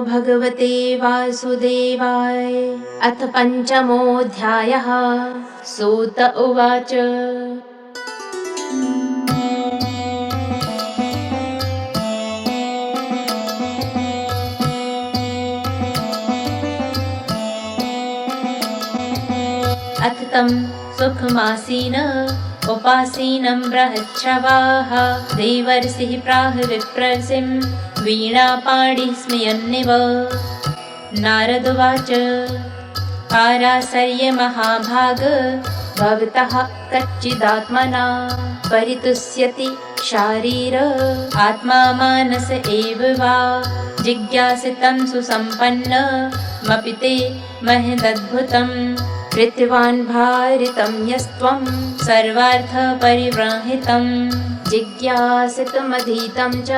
भगवते वासुदेवाय। अथ पञ्चमोऽध्यायः। सूत उवाच। अथ तं सुखमासीन उपासीनं बृहच्छ्रवाः। देवर्षिः प्राह विप्रर्षिं वीणापाणिः स्मयन्निव। नारद उवाच। पाराशर्य महाभाग भवतः कच्चिदात्मना परितुष्यति शारीर आत्मा मानस एव वा। जिज्ञासितं सुसम्पन्नमपि ते महदद्भुतं। कृतवान् भारितं यस्त्वं सर्वार्थपरिव्राहितं। जिज्ञासितमधीतं च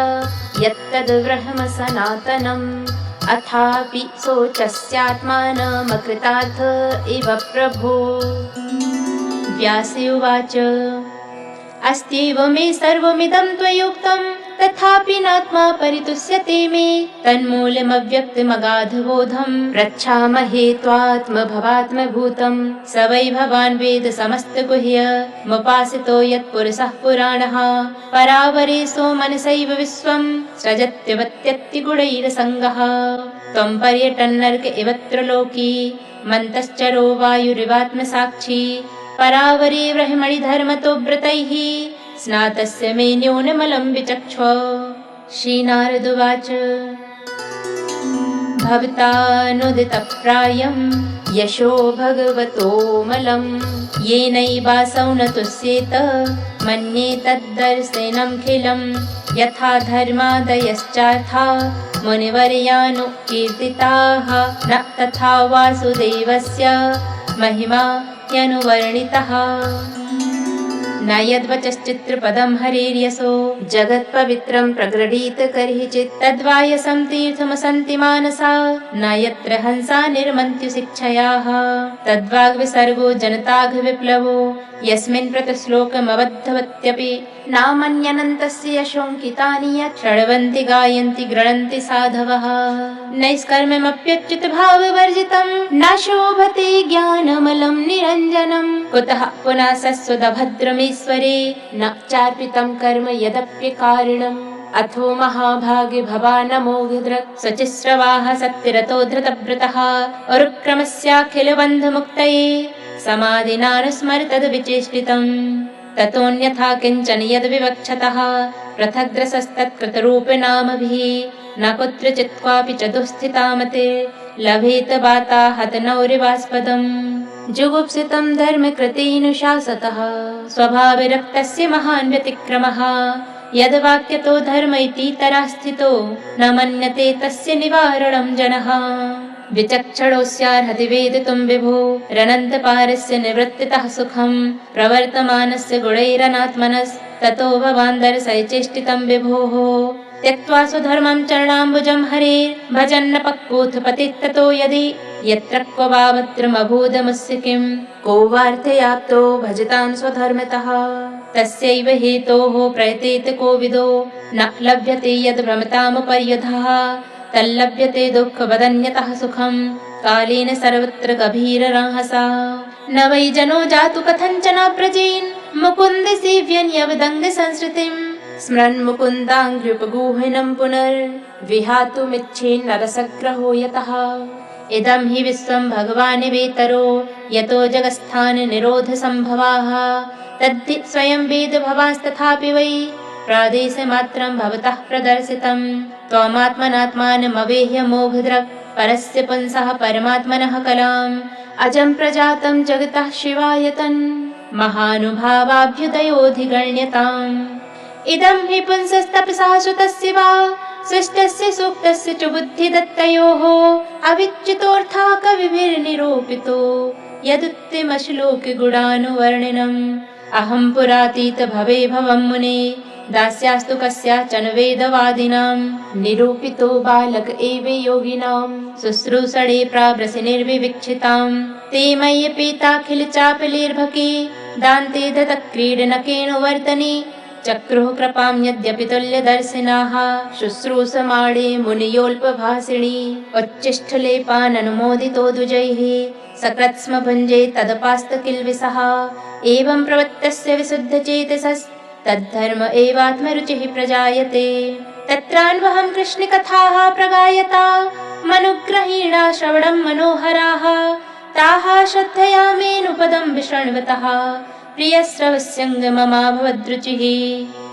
यत्तद् ब्रह्म सनातनम्। अथापि शोचस्यात्मानमकृतार्थ इव प्रभो। व्यास उवाच। अस्त्येव मे सर्वमिदं त्वयोक्तं तथापि नात्मा परितुष्यते मे। तन्मूलमव्यक्तमगाधबोधं रक्षामहे त्वात्मभवात्मभूतं। स वै भवान् वेद समस्तगुह्यमुपासितो यत्पुरुषः पुराणः। परावरेशो मनसैव विश्वं सृजत्यवत्यत्तिगुणैरसङ्गः। त्वं पर्यटन्नर्क इव त्रिलोकी मन्तश्चरो वायुरिवात्मसाक्षी। परावरे ब्रह्मणि धर्मतो व्रतैः स्नातस्य मे न्यूनमलं विचक्ष्व। श्रीनारद उवाच। भवतानुदितप्रायं यशो भगवतोऽमलं। येनैवासौ न तुष्येत मन्ये तद्दर्शनमखिलं। यथा धर्मादयश्चार्था मुनिवर्यानुकीर्तिताः न तथा वासुदेवस्य महिमा ह्यनुवर्णितः। न यद्वचश्चित्रपदं हरेर्यशो जगत्पवित्रं प्रगृहीत कर्हिचित् तद्वायसं तीर्थमसन्ति मानसा। न यत्र हंसा निर्मन्त्य शिक्षयाः तद्वाग्विसर्गो जनताघविप्लवो। यस्मिन् प्रतिश्लोकमबद्धवत्यपि नामन्यनन्तस्य यशोऽङ्कितानि यत् शृण्वन्ति गायन्ति गृह्णन्ति साधवः। नैष्कर्म्यमप्यच्युत भाववर्जितं न शोभते ज्ञानमलं निरञ्जनं। कुतः पुनः सस्वदभद्रमीश्वरे न चार्पितं कर्म यदप्यकारिणम्। अथो महाभागे भवानमोघदृक् सचिस्रवाः सत्यरतो धृतव्रतः। उरुक्रमस्याखिलबन्धमुक्तये समाधिनानुस्मर तद्विचेष्टितम्। ततोऽन्यथा किञ्चन यद्विवक्षतः पृथग्रसस्तत्कृतरूपनामभिः। न कुत्रचित् क्वापि च दुःस्थितामते लभेत वाताहतनौरिवास्पदम्। जुगुप्सितं धर्मकृतेऽनुशासतः स्वभावविरक्तस्य महान् व्यतिक्रमः। यद्वाक्यतो धर्म इतीतरः स्थितो न मन्यते तस्य निवारणं जनः। विचक्षणोऽस्यार्हति वेदितुं विभो रनन्तपारस्य निवृत्तितः सुखं। प्रवर्तमानस्य गुणैरनात्मनस्ततो भवान् दर्शय चेष्टितं विभोः। त्यक्त्वा स्वधर्मं चरणाम्बुजं हरेर् भजन्न पक्वोऽथ पतित्ततो यदि। यत्र क्व वावत्रमभूदमुस्य किं को वार्थयाप्तो भजतां स्वधर्मतः। तस्यैव हेतोः प्रयतेत कोविदो न लभ्यते यद् भ्रमतामुपर्यधः। तल्लभ्यते दुःखवदन्यतः सुखं कालेन सर्वत्र गभीरराहसा। न वै जनो जातु कथञ्चन प्रजेन् मुकुन्द सेव्यन्यवदङ्ग संसृतिम्। स्मरन् मुकुन्दाङ्घ्र्युपगूहनं पुनर्विहातुमिच्छेन् नरसग्रहो यतः। इदं हि विश्वं भगवान् वेतरो यतो जगत्स्थान निरोध संभवाः। तद्धि स्वयं वेद भवांस्तथापि वै प्रादेशमात्रं भवतः प्रदर्शितं। त्वमात्मनात्मानमवेह्य मोघदृक् परस्य पुंसः परमात्मनः कलाम्। अजं प्रजातं जगतः शिवायतन् महानुभावाभ्युदयोऽधिगण्यताम्। इदं हि पुंसस्तपसा सुतस्य वा सृष्टस्य सूक्तस्य च बुद्धिदत्तयोः। अविच्युतोऽर्थः कविभिर्निरूपितो यदुत्तमश्लोकगुणानुवर्णनम्। अहं पुरातीत भवे भवं मुने दास्यास्तु कस्याचन वेदवादिनां। निरूपितो बालक एव योगिनां शुश्रूषणे प्रावृषिनिर्विविक्षितां। ते मय्यपेताखिल चापलेर्भके दान्ते दत्तक्रीडनकेन वर्तने। चक्रुः कृपां यद्यपि तुल्यदर्शिनाः शुश्रूषमाणे मुनियोल्पभाषिणी उच्छिष्टलेपाननुमोदितो द्विजैः सकृत्स्म भुञ्जे तदपास्तकिल्बिषः एवं प्रवृत्तस्य विशुद्धचेतसस्तद्धर्म एवात्मरुचिः प्रजायते तत्रान्वहं कृष्णकथाः प्रगायता मनुग्रहेण श्रवणं मनोहराः ताः श्रद्धया मेनुपदं विशृण्वतः प्रियश्रवस्यङ्गममाभवद्रुचिः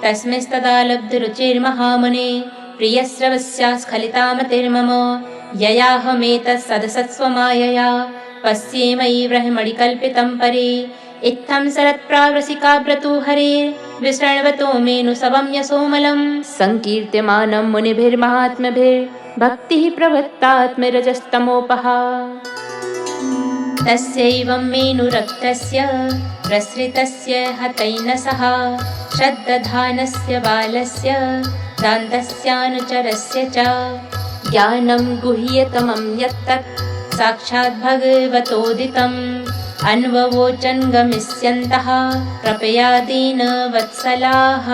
तस्मिंस्तदा लब्धरुचिर्महामुने प्रियश्रवस्या स्खलितामतिर्मम ययाहमेतत्सदसत्स्वमायया पश्ये मयि ब्रह्मणि कल्पितं परे इत्थं शरत्प्रावसिकाव्रतो हरेर्विशृण्वतो मेनु सबं यशोमलम् संकीर्त्यमानं मुनिभिर्महात्मभिर्भक्तिः प्रवृत्तात्मरजस्तमोपः तस्यैवं मेनुरक्तस्य प्रसृतस्य हतैनसः श्रद्दधानस्य बालस्य दान्तस्यानुचरस्य च ज्ञानं गुह्यतमं यत्तत् साक्षात् भगवतोदितम् अन्ववोचन् गमिष्यन्तः प्रपयादीनवत्सलाः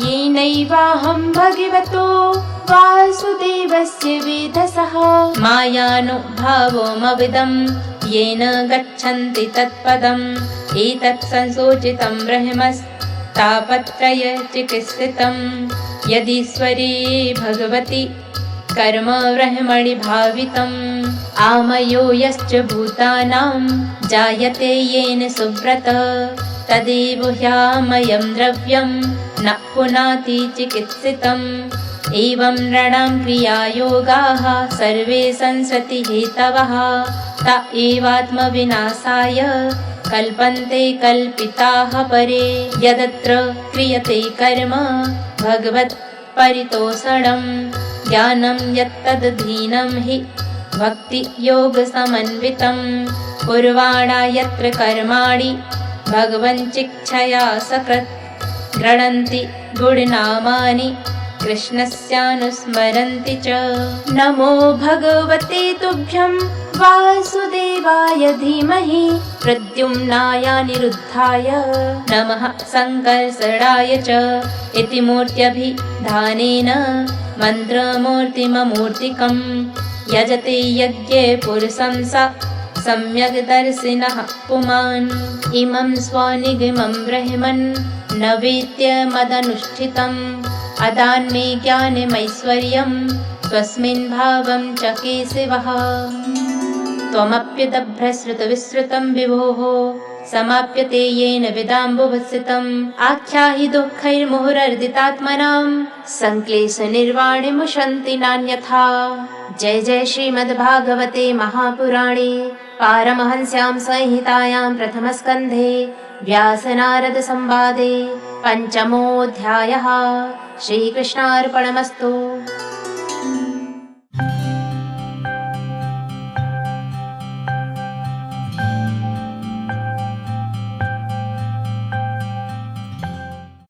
येनैवाहं भगवतो वासुदेवस्य वेधसः मायानुभावमविदम् येन गच्छन्ति तत्पदम् एतत् संसूचितं ब्रह्मस्तापत्रय चिकित्सितम् यदीश्वरे भगवति कर्म ब्रह्मणि भावितम् आमयो यश्च भूतानां जायते येन सुव्रत तदेव ह्यामयं द्रव्यं न पुनाति चिकित्सितम् एवं नृणां क्रियायोगाः सर्वे संसति हेतवः त एवात्मविनाशाय कल्पन्ते कल्पिताः परे यदत्र क्रियते कर्म भगवत्परितोषणं ज्ञानं यत्तदधीनं हि भक्तियोगसमन्वितं कुर्वाणा यत्र कर्माणि भगवञ्चिच्छया सकृत् गृह्णन्ति गुणनामानि कृष्णस्यानुस्मरन्ति च नमो भगवते तुभ्यं वासुदेवाय धीमहि प्रद्युम्नाय निरुद्धाय नमः संकर्षणाय च इति मूर्त्यभिधानेन मन्त्रमूर्तिममूर्तिकम् यजते यज्ञे पुरुषं स सम्यग्दर्शिनः पुमान् इमं स्वनिगमं ब्रह्मन् न वेत्य मदनुष्ठितम् अदान्मे ज्ञानमैश्वर्यं स्वस्मिन् भावं च केशवः त्वमप्यदभ्रश्रुतविश्रुतं विभोः समाप्यते येन विदाम्बुभस्सितम् आख्याहि दुःखैर्मुहुरर्दितात्मनां संक्लेशनिर्वाणिमुशन्ति नान्यथा जय जय श्रीमद्भागवते महापुराणे पारमहंस्यां संहितायां प्रथमस्कन्धे व्यासनारदसंवादे पञ्चमोऽध्यायः। श्रीकृष्णार्पणमस्तु।